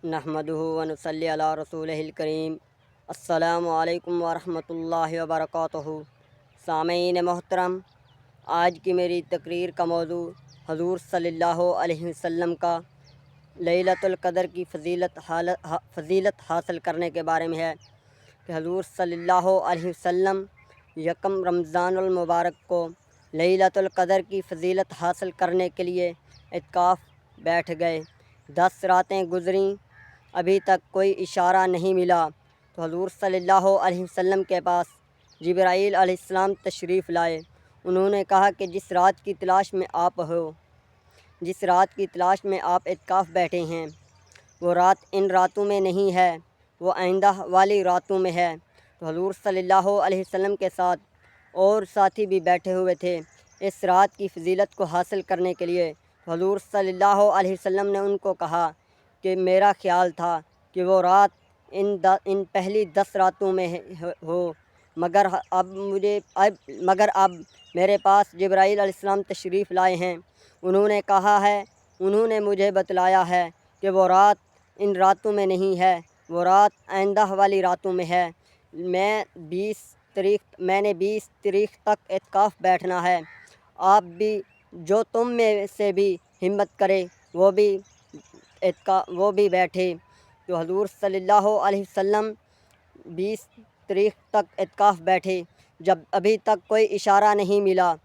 نحمدہ ونصلی علی رسولہ الکریم۔ السلام علیکم ورحمۃ اللہ وبرکاتہ۔ سامعین محترم، آج کی میری تقریر کا موضوع حضور صلی اللہ علیہ وسلم کا لیلۃ القدر کی فضیلت حاصل کرنے کے بارے میں ہے کہ حضور صلی اللہ علیہ وسلم یکم رمضان المبارک کو لیلۃ القدر کی فضیلت حاصل کرنے کے لیے اعتکاف بیٹھ گئے۔ 10 راتیں گزریں، ابھی تک کوئی اشارہ نہیں ملا تو حضور صلی اللہ علیہ وسلم کے پاس جبرائیل علیہ السلام تشریف لائے۔ انہوں نے کہا کہ جس رات کی تلاش میں آپ اعتکاف بیٹھے ہیں وہ رات ان راتوں میں نہیں ہے، وہ آئندہ والی راتوں میں ہے۔ تو حضور صلی اللہ علیہ وسلم کے ساتھ اور ساتھی بھی بیٹھے ہوئے تھے اس رات کی فضیلت کو حاصل کرنے کے لیے۔ حضور صلی اللہ علیہ وسلم نے ان کو کہا کہ میرا خیال تھا کہ وہ رات ان پہلی 10 راتوں میں ہو، مگر اب میرے پاس جبرائیل علیہ السلام تشریف لائے ہیں۔ انہوں نے مجھے بتلایا ہے کہ وہ رات ان راتوں میں نہیں ہے، وہ رات آئندہ والی راتوں میں ہے۔ میں نے 20 تاریخ تک اعتکاف بیٹھنا ہے۔ آپ بھی، جو تم میں سے بھی ہمت کرے وہ بھی بیٹھے۔ تو حضور صلی اللہ علیہ وسلم 20 تاریخ تک اعتکاف بیٹھے۔ جب ابھی تک کوئی اشارہ نہیں ملا،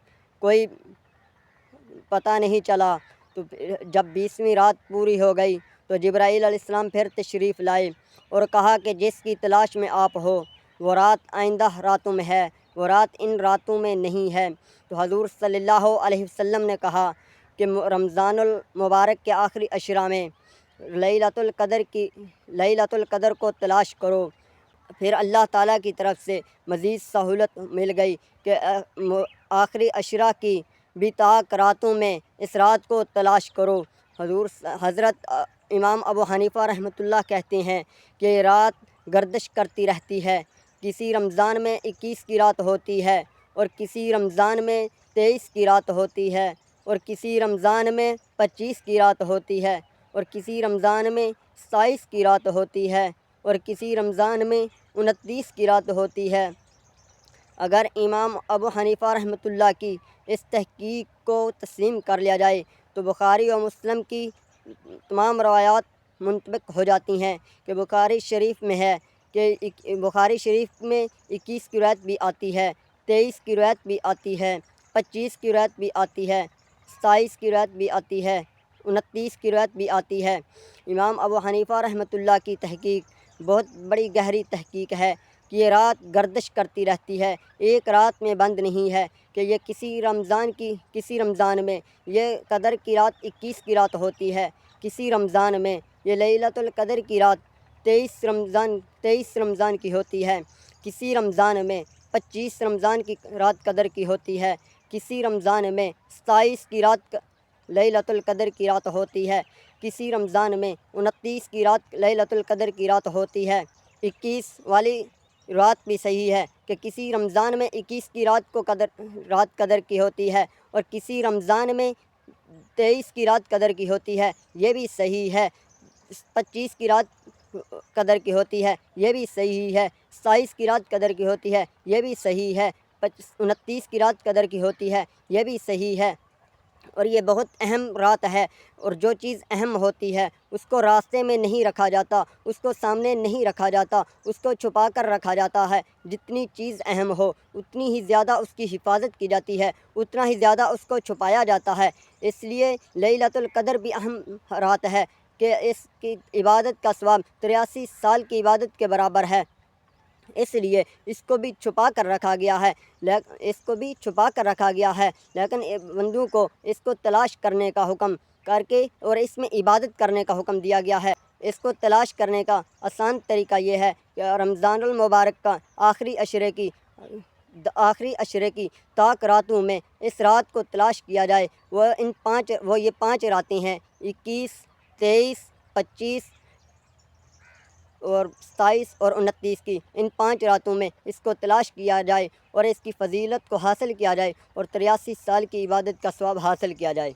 کوئی پتہ نہیں چلا، تو جب 20ویں رات پوری ہو گئی تو جبرائیل علیہ السلام پھر تشریف لائے اور کہا کہ جس کی تلاش میں آپ ہو وہ رات آئندہ راتوں میں ہے، وہ رات ان راتوں میں نہیں ہے۔ تو حضور صلی اللہ علیہ وسلم نے کہا کہ رمضان المبارک کے آخری عشرہ میں لیلۃ القدر کو تلاش کرو۔ پھر اللہ تعالیٰ کی طرف سے مزید سہولت مل گئی کہ آخری عشرہ کی بھی تاک راتوں میں اس رات کو تلاش کرو۔ حضرت امام ابو حنیفہ رحمۃ اللہ کہتے ہیں کہ یہ رات گردش کرتی رہتی ہے۔ کسی رمضان میں 21 کی رات ہوتی ہے اور کسی رمضان میں 23 کی رات ہوتی ہے اور کسی رمضان میں 25 کی رات ہوتی ہے اور کسی رمضان میں 27 کی رات ہوتی ہے اور کسی رمضان میں 29 کی رات ہوتی ہے۔ اگر امام ابو حنیفہ رحمۃ اللہ کی اس تحقیق کو تسلیم کر لیا جائے تو بخاری و مسلم کی تمام روایات منطبق ہو جاتی ہیں کہ بخاری شریف میں ہے کہ بخاری شریف میں 21 کی روایت بھی آتی ہے، 23 کی روایت بھی آتی ہے، 25 کی روایت بھی آتی ہے، 27 کی روایت بھی آتی ہے، 29 کی روایت بھی آتی ہے۔ امام ابو حنیفہ رحمۃ اللہ کی تحقیق بہت بڑی گہری تحقیق ہے کہ یہ رات گردش کرتی رہتی ہے، ایک رات میں بند نہیں ہے کہ یہ کسی رمضان میں یہ قدر کی رات 21 کی رات ہوتی ہے، کسی رمضان میں یہ لیلۃ القدر کی رات 23 رمضان کی ہوتی ہے، کسی رمضان میں 25 رمضان کی رات قدر کی ہوتی ہے، کسی رمضان میں 27 کی رات لیلۃ القدر کی رات ہوتی ہے، کسی رمضان میں 29 کی رات لیلۃ القدر کی رات ہوتی ہے۔ 21 والی رات بھی صحیح ہے کہ کسی رمضان میں 21 کی رات قدر کی ہوتی ہے اور کسی رمضان میں 23 کی رات قدر کی ہوتی ہے، یہ بھی صحیح ہے۔ 25 کی رات قدر کی ہوتی ہے، یہ بھی صحیح ہے۔ 27 کی رات قدر کی ہوتی ہے، یہ بھی صحیح ہے۔ 29 کی رات قدر کی ہوتی ہے، یہ بھی صحیح ہے۔ اور یہ بہت اہم رات ہے، اور جو چیز اہم ہوتی ہے اس کو راستے میں نہیں رکھا جاتا، اس کو سامنے نہیں رکھا جاتا، اس کو چھپا کر رکھا جاتا ہے۔ جتنی چیز اہم ہو اتنی ہی زیادہ اس کی حفاظت کی جاتی ہے، اتنا ہی زیادہ اس کو چھپایا جاتا ہے۔ اس لیے لیلۃ القدر بھی اہم رات ہے کہ اس کی عبادت کا ثواب 83 سال کی عبادت کے برابر ہے۔ اس لیے اس کو بھی چھپا کر رکھا گیا ہے، لیکن بندوں کو اس کو تلاش کرنے کا حکم کر کے اور اس میں عبادت کرنے کا حکم دیا گیا ہے۔ اس کو تلاش کرنے کا آسان طریقہ یہ ہے کہ رمضان المبارک کا آخری عشرے کی تاک راتوں میں اس رات کو تلاش کیا جائے۔ یہ 5 راتیں ہیں، 21، 23، 25 اور 27 اور 29 کی۔ ان 5 راتوں میں اس کو تلاش کیا جائے اور اس کی فضیلت کو حاصل کیا جائے اور 83 سال کی عبادت کا ثواب حاصل کیا جائے۔